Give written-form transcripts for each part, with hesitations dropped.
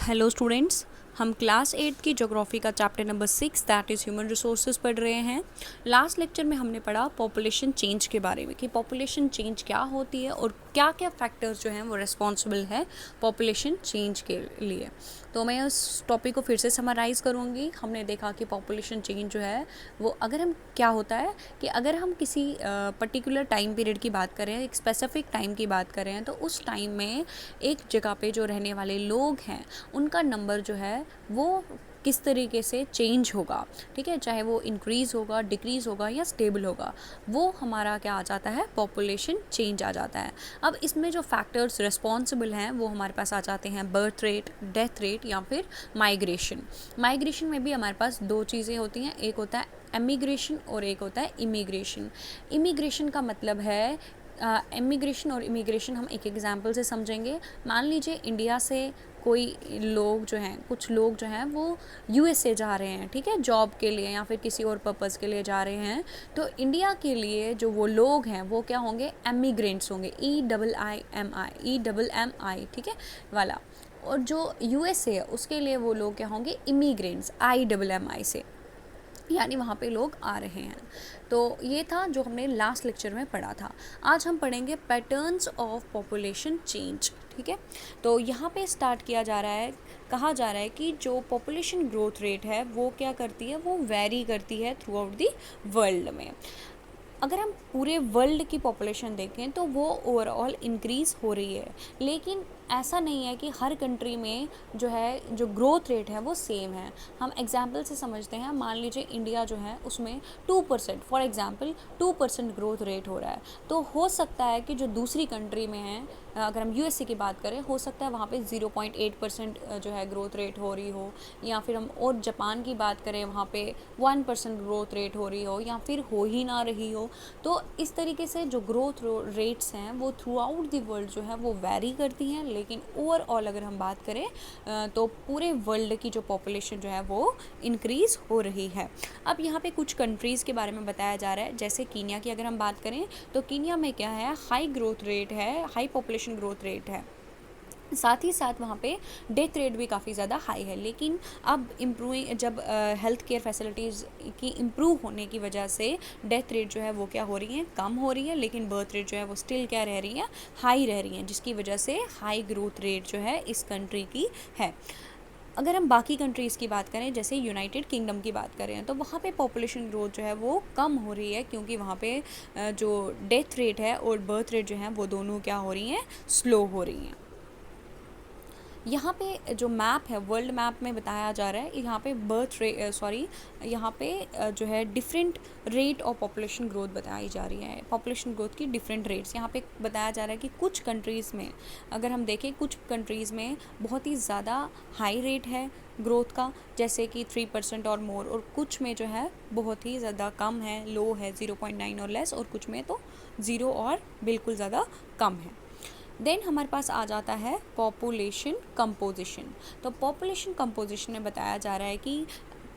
Hello students, हम class 8 की geography का chapter number 6 that is human resources पढ़ रहे हैं। लास्ट लेक्चर में हमने पढ़ा पॉपुलेशन चेंज के बारे में कि पॉपुलेशन चेंज क्या होती है और क्या क्या फैक्टर्स जो हैं वो रिस्पॉन्सिबल है पॉपुलेशन चेंज के लिए। तो मैं उस टॉपिक को फिर से समराइज़ करूँगी। हमने देखा कि पॉपुलेशन चेंज जो है वो क्या होता है कि अगर हम किसी पर्टिकुलर टाइम पीरियड की बात करें, एक स्पेसिफिक टाइम की बात करें, तो उस टाइम में एक जगह पे जो रहने वाले लोग हैं उनका नंबर जो है वो किस तरीके से चेंज होगा, ठीक है, चाहे वो इंक्रीज़ होगा, डिक्रीज़ होगा या स्टेबल होगा, वो हमारा क्या आ जाता है, पॉपुलेशन चेंज आ जाता है। अब इसमें जो फैक्टर्स रिस्पॉन्सिबल हैं वो हमारे पास आ जाते हैं बर्थ रेट, डेथ रेट या फिर माइग्रेशन। माइग्रेशन में भी हमारे पास दो चीज़ें होती हैं, एक होता है एमिग्रेशन और एक होता है इमिग्रेशन। इमिग्रेशन का मतलब है इमिग्रेशन और इमिग्रेशन हम एक एग्जांपल से समझेंगे। मान लीजिए इंडिया से कोई लोग जो हैं, कुछ लोग जो हैं वो यूएसए जा रहे हैं, ठीक है, जॉब के लिए या फिर किसी और पर्पज़ के लिए जा रहे हैं। तो इंडिया के लिए जो वो लोग हैं वो क्या होंगे, एमिग्रेंट्स होंगे, EMMI, ठीक है वाला। और जो यूएसए है उसके लिए वो लोग क्या होंगे, इमिग्रेंट्स, IMMI से, यानी वहाँ पे लोग आ रहे हैं। तो ये था जो हमने लास्ट लेक्चर में पढ़ा था। आज हम पढ़ेंगे पैटर्न्स ऑफ पॉपुलेशन चेंज, ठीक है। तो यहाँ पे स्टार्ट किया जा रहा है, कहा जा रहा है कि जो पॉपुलेशन ग्रोथ रेट है वो क्या करती है, वो वेरी करती है थ्रू आउट दी वर्ल्ड में। अगर हम पूरे वर्ल्ड की पॉपुलेशन देखें तो वो ओवरऑल इंक्रीज़ हो रही है, लेकिन ऐसा नहीं है कि हर कंट्री में जो ग्रोथ रेट है वो सेम है। हम एग्जांपल से समझते हैं, मान लीजिए इंडिया जो है उसमें 2%, फॉर एग्जांपल 2% ग्रोथ रेट हो रहा है। तो हो सकता है कि जो दूसरी कंट्री में है, अगर हम यूएसए की बात करें, हो सकता है वहाँ पे 0.8% जो है ग्रोथ रेट हो रही हो, या फिर हम और जापान की बात करें वहाँ पे 1% ग्रोथ रेट हो रही हो, या फिर हो ही ना रही हो। तो इस तरीके से जो ग्रोथ रेट्स हैं वो थ्रू आउट दी वर्ल्ड जो है वो वेरी करती हैं, लेकिन ओवरऑल अगर हम बात करें तो पूरे वर्ल्ड की जो पॉपुलेशन जो है वो इंक्रीज़ हो रही है। अब यहाँ पे कुछ कंट्रीज़ के बारे में बताया जा रहा है, जैसे कीनिया की अगर हम बात करें तो कीनिया में क्या है, हाई ग्रोथ रेट है, हाई पॉपुलेशन ग्रोथ रेट है, साथ ही साथ वहाँ पे डेथ रेट भी काफ़ी ज़्यादा हाई है। लेकिन अब जब हेल्थ केयर फैसिलिटीज़ की इम्प्रूव होने की वजह से डेथ रेट जो है वो क्या हो रही है, कम हो रही है, लेकिन बर्थ रेट जो है वो स्टिल क्या रह रही है, हाई रह रही है, जिसकी वजह से हाई ग्रोथ रेट जो है इस कंट्री की है। अगर हम बाकी कंट्रीज़ की बात करें, जैसे यूनाइटेड किंगडम की बात करें, तो वहाँ पे पॉपुलेशन ग्रोथ जो है वो कम हो रही है, क्योंकि वहाँ पे जो डेथ रेट है और बर्थ रेट जो है वो दोनों क्या हो रही हैं, स्लो हो रही हैं। यहाँ पे जो मैप है, वर्ल्ड मैप में बताया जा रहा है, यहाँ पे यहाँ पे जो है different rate of population growth बताई जा रही है, पॉपुलेशन ग्रोथ की डिफरेंट रेट्स। यहाँ पे बताया जा रहा है कि कुछ कंट्रीज़ में, अगर हम देखें, कुछ कंट्रीज़ में बहुत ही ज़्यादा हाई रेट है ग्रोथ का, जैसे कि 3% और मोर, और कुछ में जो है बहुत ही ज़्यादा कम है, लो है, 0.9 और लेस, और कुछ में तो 0 और बिल्कुल ज़्यादा कम है। देन हमारे पास आ जाता है पॉपुलेशन कंपोजिशन। तो पॉपुलेशन कंपोजिशन में बताया जा रहा है कि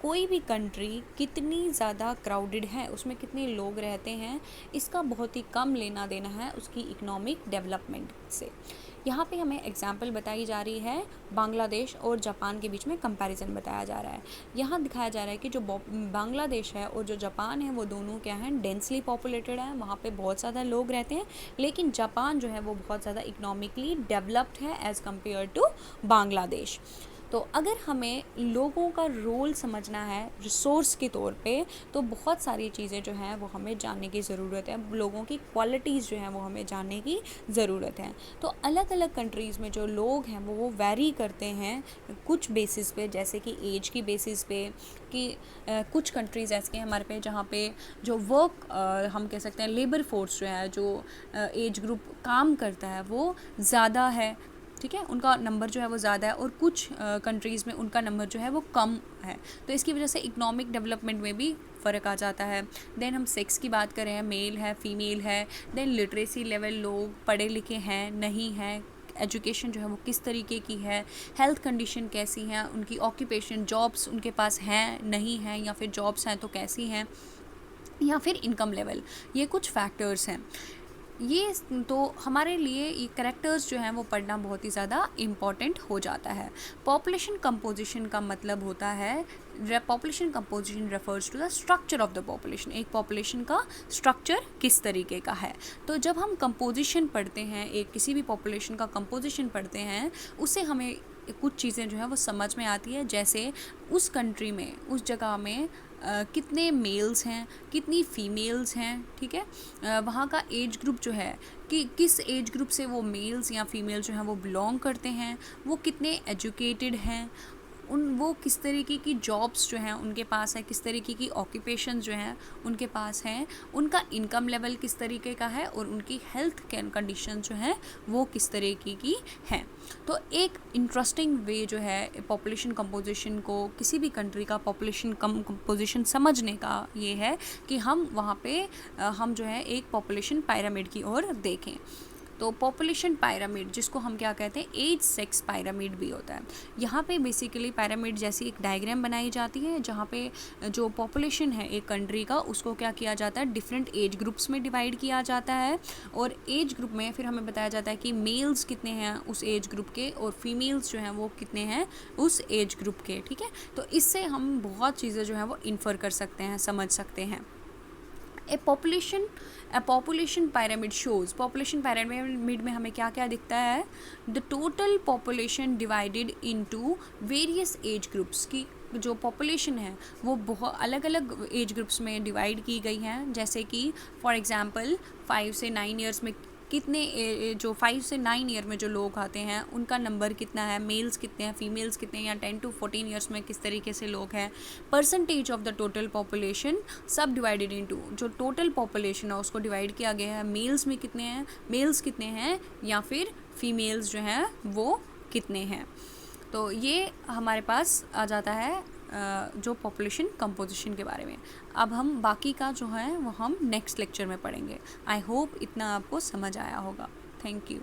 कोई भी कंट्री कितनी ज़्यादा क्राउडेड है, उसमें कितने लोग रहते हैं, इसका बहुत ही कम लेना देना है उसकी इकोनॉमिक डेवलपमेंट से। यहाँ पे हमें एग्जाम्पल बताई जा रही है, बांग्लादेश और जापान के बीच में कंपैरिजन बताया जा रहा है। यहाँ दिखाया जा रहा है कि जो बांग्लादेश है और जो जापान है वो दोनों क्या हैं, डेंसली पॉपुलेटेड है, वहाँ पे बहुत ज़्यादा लोग रहते हैं, लेकिन जापान जो है वो बहुत ज़्यादा इकोनॉमिकली डेवलप्ड है एज़ कम्पेयर टू बांग्लादेश। तो अगर हमें लोगों का रोल समझना है रिसोर्स के तौर पे, तो बहुत सारी चीज़ें जो हैं वो हमें जानने की ज़रूरत है, लोगों की क्वालिटीज़ जो हैं वो हमें जानने की ज़रूरत है। तो अलग अलग कंट्रीज़ में जो लोग हैं वो वेरी करते हैं कुछ बेसिस पे, जैसे कि एज की बेसिस पे, कि कुछ कंट्रीज़ ऐसे हैं हमारे पे जहाँ पे जो वर्क हम कह सकते हैं लेबर फोर्स जो है, जो एज ग्रुप काम करता है वो ज़्यादा है, ठीक है, उनका नंबर जो है वो ज़्यादा है, और कुछ कंट्रीज़ में उनका नंबर जो है वो कम है। तो इसकी वजह से इकोनॉमिक डेवलपमेंट में भी फ़र्क आ जाता है। देन हम सेक्स की बात करें, मेल है, फीमेल है, देन लिटरेसी लेवल, लोग पढ़े लिखे हैं नहीं हैं, एजुकेशन जो है वो किस तरीके की है, हेल्थ कंडीशन कैसी है, उनकी ऑक्यूपेशन, जॉब्स उनके पास हैं नहीं हैं, या फिर जॉब्स हैं तो कैसी हैं, या फिर इनकम लेवल, ये कुछ फैक्टर्स हैं। ये तो हमारे लिए ये कैरेक्टर्स जो हैं वो पढ़ना बहुत ही ज़्यादा इम्पॉर्टेंट हो जाता है। पॉपुलेशन कंपोजिशन का मतलब होता है, population composition refers to the structure of the population. एक पॉपुलेशन का स्ट्रक्चर किस तरीके का है। तो जब हम कंपोजिशन पढ़ते हैं, एक किसी भी पॉपुलेशन का कंपोजिशन पढ़ते हैं, उससे हमें कुछ चीज़ें जो है वो समझ में आती है। जैसे उस कंट्री में, उस जगह में कितने मेल्स हैं, कितनी फीमेल्स हैं, ठीक है। वहाँ का एज ग्रुप जो है कि किस एज ग्रुप से वो मेल्स या फीमेल जो हैं वो बिलोंग करते हैं, वो कितने एजुकेटेड हैं, वो किस तरीके की जॉब्स जो हैं उनके पास है, किस तरीके की ऑक्यूपेशन जो हैं उनके पास हैं, उनका इनकम लेवल किस तरीके का है और उनकी हेल्थ कंडीशन जो है वो किस तरीके की हैं। तो एक इंटरेस्टिंग वे जो है पॉपुलेशन कंपोजिशन को, किसी भी कंट्री का पॉपुलेशन कंपोजिशन समझने का ये है कि हम वहाँ पे हम जो है एक पॉपुलेशन पिरामिड की ओर देखें। तो पॉपुलेशन पिरामिड, जिसको हम क्या कहते हैं, एज सेक्स पिरामिड भी होता है। यहाँ पे बेसिकली पिरामिड जैसी एक डायग्राम बनाई जाती है, जहाँ पे जो पॉपुलेशन है एक कंट्री का, उसको क्या किया जाता है, डिफरेंट एज ग्रुप्स में डिवाइड किया जाता है। और एज ग्रुप में फिर हमें बताया जाता है कि मेल्स कितने हैं उस एज ग्रुप के और फीमेल्स जो हैं वो कितने हैं उस एज ग्रुप के, ठीक है। तो इससे हम बहुत चीज़ें जो हैं वो इन्फर कर सकते हैं, समझ सकते हैं। ए population pyramid shows, population pyramid में हमें क्या क्या दिखता है, the total population divided into various age groups की जो पॉपुलेशन है वो बहुत अलग अलग एज ग्रुप्स में डिवाइड की गई हैं। जैसे कि फॉर एग्जांपल 5 से 9 ईयर्स में कितने जो 5 से 9 ईयर में जो लोग आते हैं उनका नंबर कितना है, मेल्स कितने हैं, फीमेल्स कितने हैं, या 10 to 14 ईयर्स में किस तरीके से लोग हैं। Percentage of the total population सब डिवाइडेड इनटू, जो टोटल पॉपुलेशन है उसको डिवाइड किया गया है, मेल्स में कितने हैं, मेल्स कितने हैं, या फिर फीमेल्स जो हैं वो कितने हैं। तो ये हमारे पास आ जाता है जो पॉपुलेशन कंपोजिशन के बारे में। अब हम बाकी का जो है वो हम नेक्स्ट लेक्चर में पढ़ेंगे। आई होप इतना आपको समझ आया होगा। Thank you.